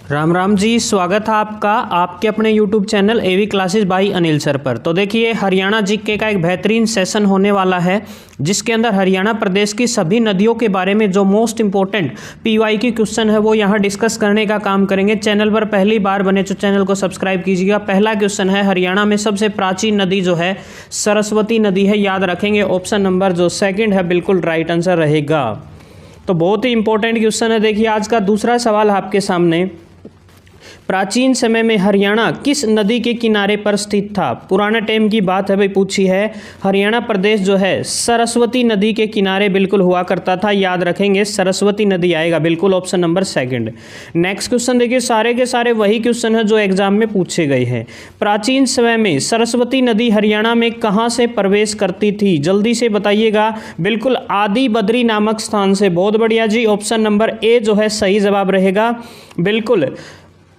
राम राम जी, स्वागत है आपका आपके अपने YouTube channel AV classes by Anil sir पर। तो देखिए, हरियाणा जीके का एक बेहतरीन सेशन होने वाला है जिसके अंदर हरियाणा प्रदेश की सभी नदियों के बारे में जो मोस्ट इंपॉर्टेंट PYQ क्वेश्चन है वो यहाँ डिस्कस करने का काम करेंगे। चैनल पर पहली बार बने तो चैनल को सब्सक्राइब कीजिएगा। पहला क्वेश्चन है, हरियाणा में सबसे प्राचीन नदी जो है सरस्वती नदी है, याद रखेंगे। ऑप्शन नंबर जो सेकंड है बिल्कुल राइट आंसर रहेगा। तो बहुत ही इंपॉर्टेंट क्वेश्चन है। देखिए, आज का दूसरा सवाल आपके सामने, प्राचीन समय में हरियाणा किस नदी के किनारे पर स्थित था? पुराने टाइम की बात है भाई, पूछी है। हरियाणा प्रदेश जो है सरस्वती नदी के किनारे बिल्कुल हुआ करता था, याद रखेंगे सरस्वती नदी आएगा बिल्कुल option number second. Next question देखिए, सारे के सारे वही क्वेश्चन है जो एग्जाम में पूछे गए हैं। प्राचीन समय में सरस्वती नदी हरियाणा में कहाँ से प्रवेश करती थी? जल्दी से बताइएगा। बिल्कुल आदि बद्री नामक स्थान से। बहुत बढ़िया जी, ऑप्शन नंबर ए जो है सही जवाब रहेगा। बिल्कुल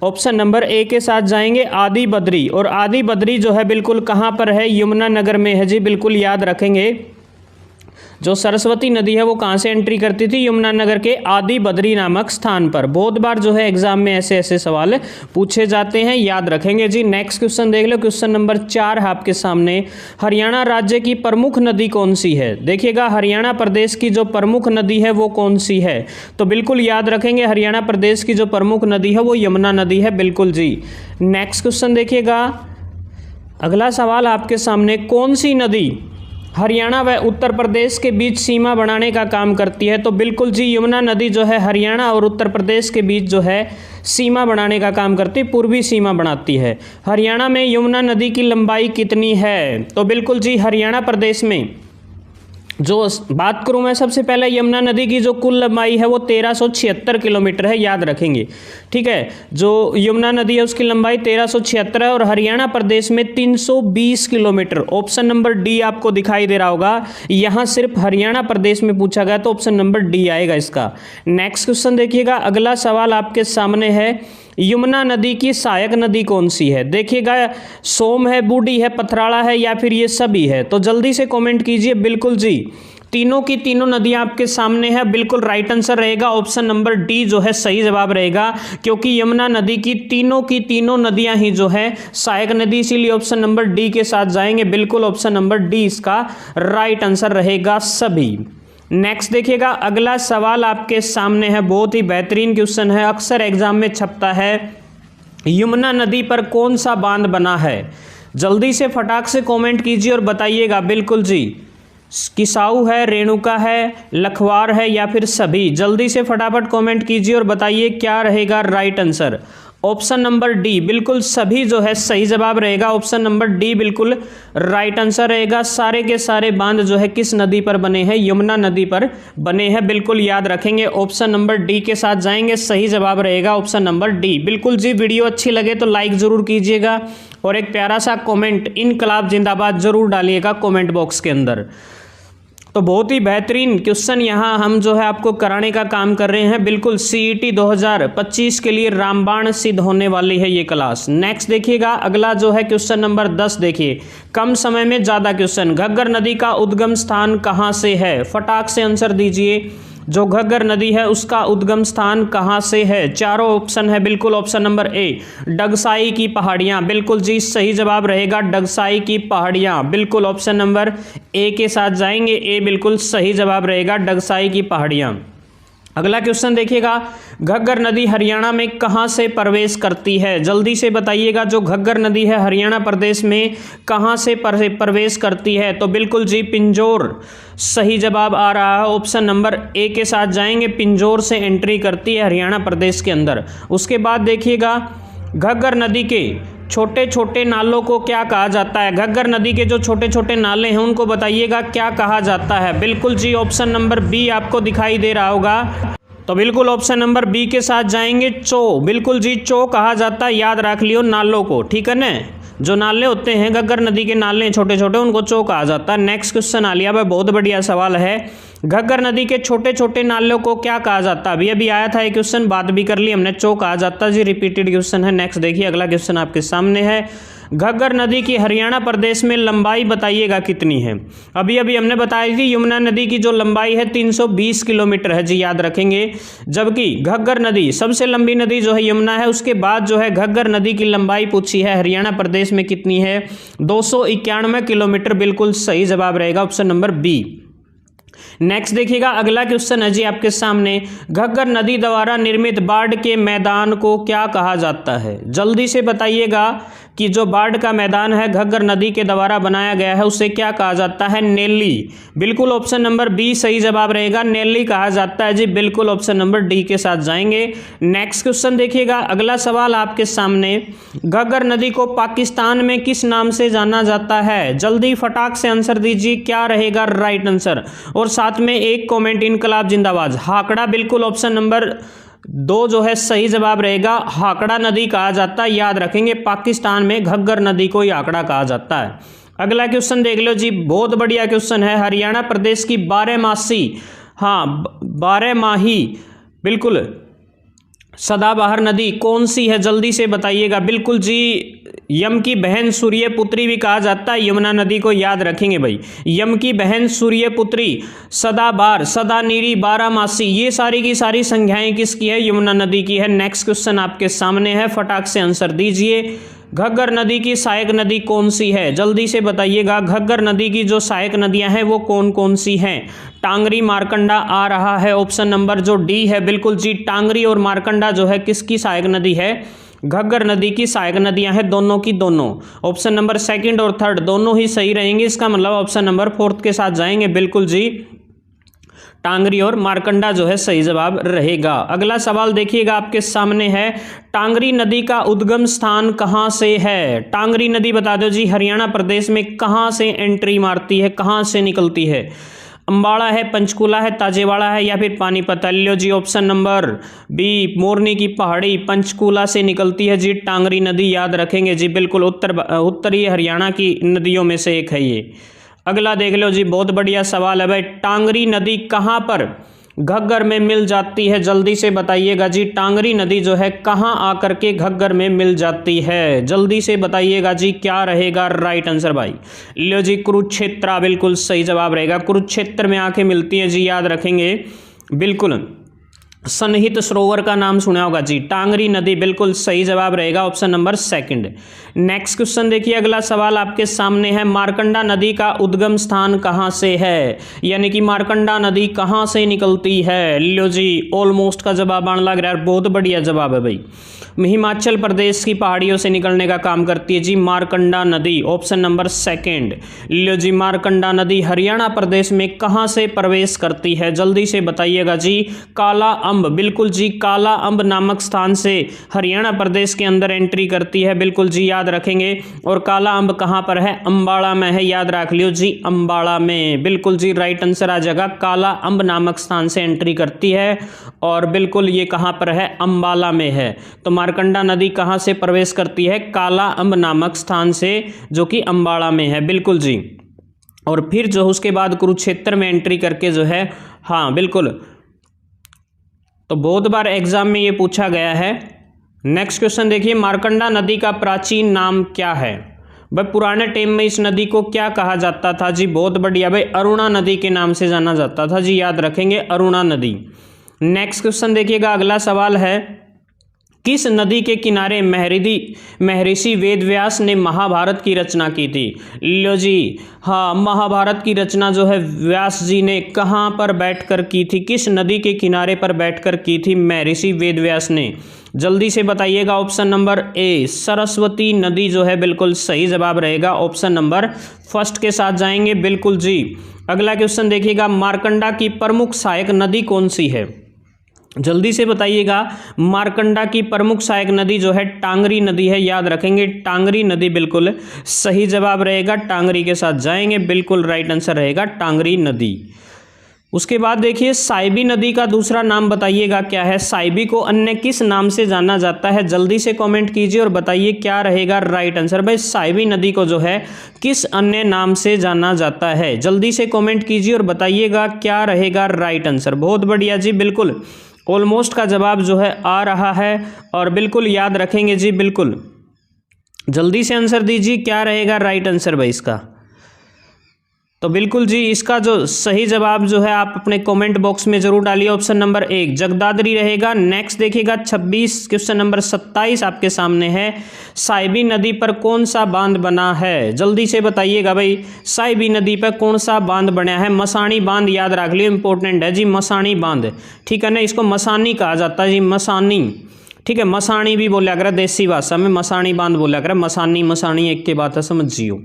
ऑप्शन नंबर ए के साथ जाएंगे, आदि बद्री। और आदि बद्री जो है बिल्कुल कहाँ पर है? यमुनानगर में है जी, बिल्कुल याद रखेंगे। जो सरस्वती नदी है वो कहाँ से एंट्री करती थी? यमुनानगर के आदि बद्री नामक स्थान पर। बहुत बार जो है एग्जाम में ऐसे ऐसे सवाल पूछे जाते हैं, याद रखेंगे जी। नेक्स्ट क्वेश्चन देख लो, क्वेश्चन नंबर 4 है आपके सामने। हरियाणा राज्य की प्रमुख नदी कौन सी है? देखिएगा, हरियाणा प्रदेश की जो प्रमुख नदी है वो कौन सी है? तो बिल्कुल याद रखेंगे, हरियाणा प्रदेश की जो प्रमुख नदी है वो यमुना नदी है, बिल्कुल जी। नेक्स्ट क्वेश्चन देखिएगा, अगला सवाल आपके सामने, कौन सी नदी हरियाणा व उत्तर प्रदेश के बीच सीमा बनाने का काम करती है? तो बिल्कुल जी, यमुना नदी जो है हरियाणा और उत्तर प्रदेश के बीच जो है सीमा बनाने का काम करती है, पूर्वी सीमा बनाती है। हरियाणा में यमुना नदी की लंबाई कितनी है? तो बिल्कुल जी, हरियाणा प्रदेश में जो बात करूं मैं सबसे पहले, यमुना नदी की जो कुल लंबाई है वो 1376 किलोमीटर है, याद रखेंगे। ठीक है, जो यमुना नदी है उसकी लंबाई 1376 है और हरियाणा प्रदेश में 320 किलोमीटर। ऑप्शन नंबर डी आपको दिखाई दे रहा होगा, यहाँ सिर्फ हरियाणा प्रदेश में पूछा गया तो ऑप्शन नंबर डी आएगा इसका। नेक्स्ट क्वेश्चन देखिएगा, अगला सवाल आपके सामने है, यमुना नदी की सहायक नदी कौन सी है? देखिएगा, सोम है, बूढ़ी है, पथराड़ा है या फिर ये सभी है? तो जल्दी से कमेंट कीजिए। बिल्कुल जी, तीनों की तीनों नदियां आपके सामने है, बिल्कुल राइट आंसर रहेगा। ऑप्शन नंबर डी जो है सही जवाब रहेगा, क्योंकि यमुना नदी की तीनों नदियां ही जो है सहायक नदी, इसीलिए ऑप्शन नंबर डी के साथ जाएंगे। बिल्कुल ऑप्शन नंबर डी इसका राइट आंसर रहेगा सभी। नेक्स्ट देखिएगा, अगला सवाल आपके सामने है, बहुत ही बेहतरीन क्वेश्चन है, अक्सर एग्जाम में छपता है। यमुना नदी पर कौन सा बांध बना है? जल्दी से फटाक से कमेंट कीजिए और बताइएगा। बिल्कुल जी, किसाऊ है, रेणुका है, लखवार है या फिर सभी? जल्दी से फटाफट कमेंट कीजिए और बताइए क्या रहेगा right answer. Option number D बिल्कुल सभी जो है सही जवाब रहेगा। ऑप्शन नंबर डी बिल्कुल राइट आंसर रहेगा। सारे के सारे बांध जो है किस नदी पर बने हैं? यमुना नदी पर बने हैं, बिल्कुल याद रखेंगे। ऑप्शन नंबर डी के साथ जाएंगे, सही जवाब रहेगा ऑप्शन नंबर डी। बिल्कुल जी, वीडियो अच्छी लगे तो लाइक जरूर कीजिएगा और एक प्यारा सा कॉमेंट इनकलाब जिंदाबाद जरूर डालिएगा कॉमेंट बॉक्स के अंदर। तो बहुत ही बेहतरीन क्वेश्चन यहाँ हम जो है आपको कराने का काम कर रहे हैं। बिल्कुल CET 2025 के लिए रामबाण सिद्ध होने वाली है ये क्लास। नेक्स्ट देखिएगा, अगला जो है क्वेश्चन नंबर 10 देखिए, कम समय में ज़्यादा क्वेश्चन। घग्गर नदी का उद्गम स्थान कहाँ से है? फटाक से आंसर दीजिए। जो घग्गर नदी है उसका उद्गम स्थान कहाँ से है? चारों ऑप्शन है, बिल्कुल ऑप्शन नंबर ए, डगसाई की पहाड़ियाँ। बिल्कुल जी, सही जवाब रहेगा डगसाई की पहाड़ियाँ। बिल्कुल ऑप्शन नंबर ए के साथ जाएंगे, ए बिल्कुल सही जवाब रहेगा डगसाई की पहाड़ियाँ। अगला क्वेश्चन देखिएगा, घग्गर नदी हरियाणा में कहाँ से प्रवेश करती है? जल्दी से बताइएगा, जो घग्गर नदी है हरियाणा प्रदेश में कहाँ से प्रवेश करती है? तो बिल्कुल जी, पिंजौर सही जवाब आ रहा है। ऑप्शन नंबर ए के साथ जाएंगे, पिंजौर से एंट्री करती है हरियाणा प्रदेश के अंदर। उसके बाद देखिएगा, घग्गर नदी के छोटे छोटे नालों को क्या कहा जाता है? घग्गर नदी के जो छोटे छोटे नाले हैं उनको बताइएगा क्या कहा जाता है? बिल्कुल जी, ऑप्शन नंबर बी आपको दिखाई दे रहा होगा, तो बिल्कुल ऑप्शन नंबर बी के साथ जाएंगे, चो। बिल्कुल जी, चो कहा जाता है, याद रख लियो नालों को, ठीक है ना। जो नाले होते हैं घग्गर नदी के नाले छोटे छोटे, उनको चो कहा जाता है। नेक्स्ट क्वेश्चन आ लिया भाई, बहुत बढ़िया सवाल है। घग्गर नदी के छोटे छोटे नालों को क्या कहा जाता है? अभी अभी आया था एक क्वेश्चन, बात भी कर ली हमने, चो कहा जाता जी, रिपीटेड क्वेश्चन है। नेक्स्ट देखिए अगला क्वेश्चन आपके सामने है, घग्गर नदी की हरियाणा प्रदेश में लंबाई बताइएगा कितनी है? अभी अभी हमने बताई थी यमुना नदी की जो लंबाई है 320 किलोमीटर है जी, याद रखेंगे। जबकि घग्गर नदी सबसे लंबी नदी जो है यमुना है, उसके बाद जो है घग्गर नदी की लंबाई पूछी है हरियाणा प्रदेश में कितनी है? 291 किलोमीटर, बिल्कुल सही जवाब रहेगा ऑप्शन नंबर बी। नेक्स्ट देखिएगा अगला क्वेश्चन है जी आपके सामने, घग्गर नदी द्वारा निर्मित बाढ़ के मैदान को क्या कहा जाता है? जल्दी से बताइएगा कि जो बाढ़ का मैदान है घग्गर नदी के द्वारा बनाया गया है उसे क्या कहा जाता है? नेली, बिल्कुल ऑप्शन नंबर बी सही जवाब रहेगा, नेली कहा जाता है जी, बिल्कुल ऑप्शन नंबर डी के साथ जाएंगे। नेक्स्ट क्वेश्चन देखिएगा अगला सवाल आपके सामने, घग्गर नदी को पाकिस्तान में किस नाम से जाना जाता है? जल्दी फटाक से आंसर दीजिए, क्या रहेगा राइट आंसर? और साथ में एक कमेंट, इनकलाब जिंदाबाद। हाकड़ा, बिल्कुल ऑप्शन नंबर 2 जो है सही जवाब रहेगा, हाकड़ा नदी कहा जाता है, याद रखेंगे पाकिस्तान में घग्गर नदी को ही हाकड़ा कहा जाता है। अगला क्वेश्चन देख लो जी, बहुत बढ़िया क्वेश्चन है, हरियाणा प्रदेश की 12मासी, हाँ 12माही बिल्कुल सदाबहार नदी कौन सी है? जल्दी से बताइएगा। बिल्कुल जी, यम की बहन सूर्यपुत्री भी कहा जाता है यमुना नदी को, याद रखेंगे भाई, यम की बहन सूर्यपुत्री, सदाबहार, सदानीरी, 12मासी, ये सारी की सारी संज्ञाएं किसकी है? यमुना नदी की है। नेक्स्ट क्वेश्चन आपके सामने है, फटाक से आंसर दीजिए, घग्गर नदी की सहायक नदी कौन सी है? जल्दी से बताइएगा, घग्गर नदी की जो सहायक नदियां हैं वो कौन कौन सी हैं? टांगरी, मारकंडा आ रहा है ऑप्शन नंबर जो डी है, बिल्कुल जी, टांगरी और मारकंडा जो है किसकी सहायक नदी है? घग्गर नदी की सहायक नदियां हैं, दोनों की दोनों। ऑप्शन नंबर सेकंड और थर्ड दोनों ही सही रहेंगे, इसका मतलब ऑप्शन नंबर 4 के साथ जाएंगे, बिल्कुल जी, टांगरी और मारकंडा जो है सही जवाब रहेगा। अगला सवाल देखिएगा आपके सामने है, टांगरी नदी का उद्गम स्थान कहां से है? टांगरी नदी बता दो जी, हरियाणा प्रदेश में कहां से एंट्री मारती है, कहां से निकलती है? अम्बाड़ा है, पंचकूला है, ताजेवाड़ा है या फिर पानीपत? लियो जी ऑप्शन नंबर बी, मोरनी की पहाड़ी, पंचकूला से निकलती है जी टांगरी नदी, याद रखेंगे जी, बिल्कुल उत्तरी हरियाणा की नदियों में से एक है ये। अगला देख लो जी, बहुत बढ़िया सवाल है भाई, टांगरी नदी कहाँ पर घग्गर में मिल जाती है? जल्दी से बताइएगा जी, टांगरी नदी जो है कहाँ आकर के घग्गर में मिल जाती है? जल्दी से बताइएगा जी, क्या रहेगा राइट आंसर भाई? लो जी, कुरुक्षेत्र, बिल्कुल सही जवाब रहेगा, कुरुक्षेत्र में आके मिलती है जी, याद रखेंगे, बिल्कुल। सन्निहित सरोवर का नाम सुना होगा जी, टांगरी नदी, बिल्कुल सही जवाब रहेगा option number second. Next question देखिए अगला सवाल आपके सामने है, मारकंडा नदी का उद्गम स्थान कहां से है? यानी कि मारकंडा नदी कहां से निकलती है? लो जी, ऑलमोस्ट का जवाब आने लग रहा है, बहुत बढ़िया जवाब है भाई, हिमाचल प्रदेश की पहाड़ियों से निकलने का काम करती है जी मारकंडा नदी, ऑप्शन नंबर सेकंड। लो जी, मारकंडा नदी हरियाणा प्रदेश में कहां से प्रवेश करती है? जल्दी से बताइएगा जी, काला अम्ब, बिल्कुल जी, काला अम्ब नामक स्थान से हरियाणा प्रदेश के अंदर एंट्री करती है, बिल्कुल जी, याद रखेंगे। और काला अम्ब कहां पर है? अम्बाड़ा में है, याद रख लियो जी, अम्बाड़ा में, बिल्कुल जी, राइट आंसर आ जाएगा, काला अम्ब नामक स्थान से एंट्री करती है और बिल्कुल ये कहां पर है? अम्बाला में है। तो मारकंडा नदी कहां से प्रवेश करती है? काला अम्ब नामक स्थान से, जो कि अम्बाड़ा में है, बिल्कुल जी। और फिर जो उसके बाद कुरुक्षेत्र में एंट्री करके जो है, हाँ बिल्कुल, तो बहुत बार एग्जाम में ये पूछा गया है। नेक्स्ट क्वेश्चन देखिए, मारकंडा नदी का प्राचीन नाम क्या है? भाई पुराने टाइम में इस नदी को क्या कहा जाता था जी? बहुत बढ़िया भाई, अरुणा नदी के नाम से जाना जाता था जी, याद रखेंगे, अरुणा नदी। नेक्स्ट क्वेश्चन देखिएगा अगला सवाल है, किस नदी के किनारे महर्षि वेदव्यास ने महाभारत की रचना की थी? लो जी, हाँ, महाभारत की रचना जो है व्यास जी ने कहाँ पर बैठकर की थी? किस नदी के किनारे पर बैठकर की थी महर्षि वेदव्यास ने? जल्दी से बताइएगा, ऑप्शन नंबर ए, सरस्वती नदी जो है, बिल्कुल सही जवाब रहेगा, ऑप्शन नंबर फर्स्ट के साथ जाएंगे, बिल्कुल जी। अगला क्वेश्चन देखिएगा, मारकंडा की प्रमुख सहायक नदी कौन सी है? जल्दी से बताइएगा, मारकंडा की प्रमुख सहायक नदी जो है टांगरी नदी है, याद रखेंगे, टांगरी नदी, बिल्कुल सही जवाब रहेगा, टांगरी के साथ जाएंगे, बिल्कुल राइट आंसर रहेगा टांगरी नदी। उसके बाद देखिए साइबी नदी का दूसरा नाम बताइएगा क्या है। साइबी को अन्य किस नाम से जाना जाता है, जल्दी से कमेंट कीजिए और बताइए क्या रहेगा राइट आंसर। भाई साइबी नदी को जो है किस अन्य नाम से जाना जाता है, जल्दी से कमेंट कीजिए और बताइएगा क्या रहेगा राइट आंसर। बहुत बढ़िया जी, बिल्कुल ऑलमोस्ट का जवाब जो है आ रहा है और बिल्कुल याद रखेंगे जी, बिल्कुल जल्दी से आंसर दीजिए क्या रहेगा राइट आंसर भाई इसका। तो बिल्कुल जी इसका जो सही जवाब जो है आप अपने कमेंट बॉक्स में जरूर डालिए, ऑप्शन नंबर 1 जगदादरी रहेगा। नेक्स्ट देखिएगा 26 क्वेश्चन नंबर 27 आपके सामने है, साइबी नदी पर कौन सा बांध बना है, जल्दी से बताइएगा भाई साइबी नदी पर कौन सा बांध बना है। मसानी बांध याद रख लियो, इंपॉर्टेंट है जी मसानी बांध, ठीक है ना, इसको मसानी कहा जाता है जी, मसानी, ठीक है, मसानी भी बोला कर देसी भाषा में, मसानी बांध बोला कर, मसानी मसानी एक के बात है, समझियो।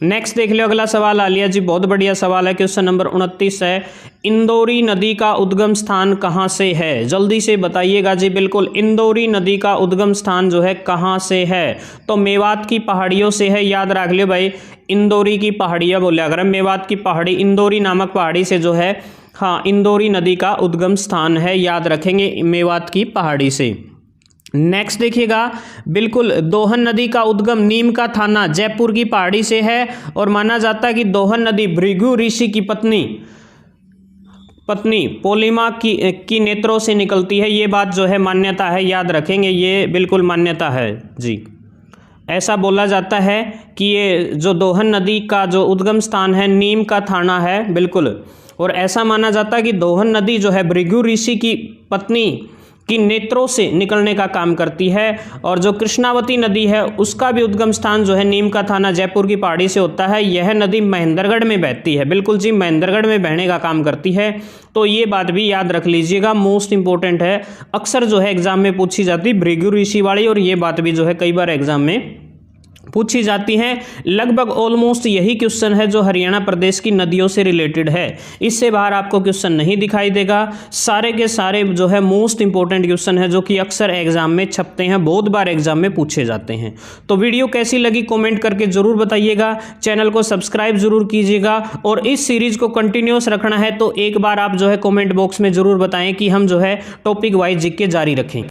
नेक्स्ट देख लो अगला सवाल आ लिया जी, बहुत बढ़िया सवाल है, क्वेश्चन नंबर 29 है, इंदौरी नदी का उद्गम स्थान कहाँ से है, जल्दी से बताइएगा जी। बिल्कुल इंदौरी नदी का उद्गम स्थान जो है कहाँ से है, तो मेवात की पहाड़ियों से है, याद रख लियो भाई, इंदौरी की पहाड़ियाँ बोलिया कर, मेवात की पहाड़ी इंदौरी नामक पहाड़ी से जो है, हाँ इंदौरी नदी का उद्गम स्थान है, याद रखेंगे मेवात की पहाड़ी से। नेक्स्ट देखिएगा, बिल्कुल दोहन नदी का उद्गम नीम का थाना जयपुर की पहाड़ी से है और माना जाता है कि दोहन नदी भृगु ऋषि की पत्नी पोलिमा की नेत्रों से निकलती है, ये बात जो है मान्यता है, याद रखेंगे ये बिल्कुल मान्यता है जी। ऐसा बोला जाता है कि ये जो दोहन नदी का जो उद्गम स्थान है नीम का थाना है, बिल्कुल, और ऐसा माना जाता है कि दोहन नदी जो है भृगु ऋषि की पत्नी की नेत्रों से निकलने का काम करती है, और जो कृष्णावती नदी है उसका भी उद्गम स्थान जो है नीम का थाना जयपुर की पहाड़ी से होता है। यह नदी महेंद्रगढ़ में बहती है, बिल्कुल जी महेंद्रगढ़ में बहने का काम करती है, तो ये बात भी याद रख लीजिएगा, मोस्ट इंपॉर्टेंट है, अक्सर जो है एग्जाम में पूछी जाती है भृगु ऋषि वाली, और ये बात भी जो है कई बार एग्जाम में पूछी जाती हैं। लगभग ऑलमोस्ट यही क्वेश्चन है जो हरियाणा प्रदेश की नदियों से रिलेटेड है, इससे बाहर आपको क्वेश्चन नहीं दिखाई देगा, सारे के सारे जो है मोस्ट इंपॉर्टेंट क्वेश्चन है जो कि अक्सर एग्जाम में छपते हैं, बहुत बार एग्जाम में पूछे जाते हैं। तो वीडियो कैसी लगी कमेंट करके जरूर बताइएगा, चैनल को सब्सक्राइब जरूर कीजिएगा, और इस सीरीज को कंटिन्यूस रखना है तो एक बार आप जो है कॉमेंट बॉक्स में जरूर बताएं कि हम जो है टॉपिक वाइज जीके जारी रखें।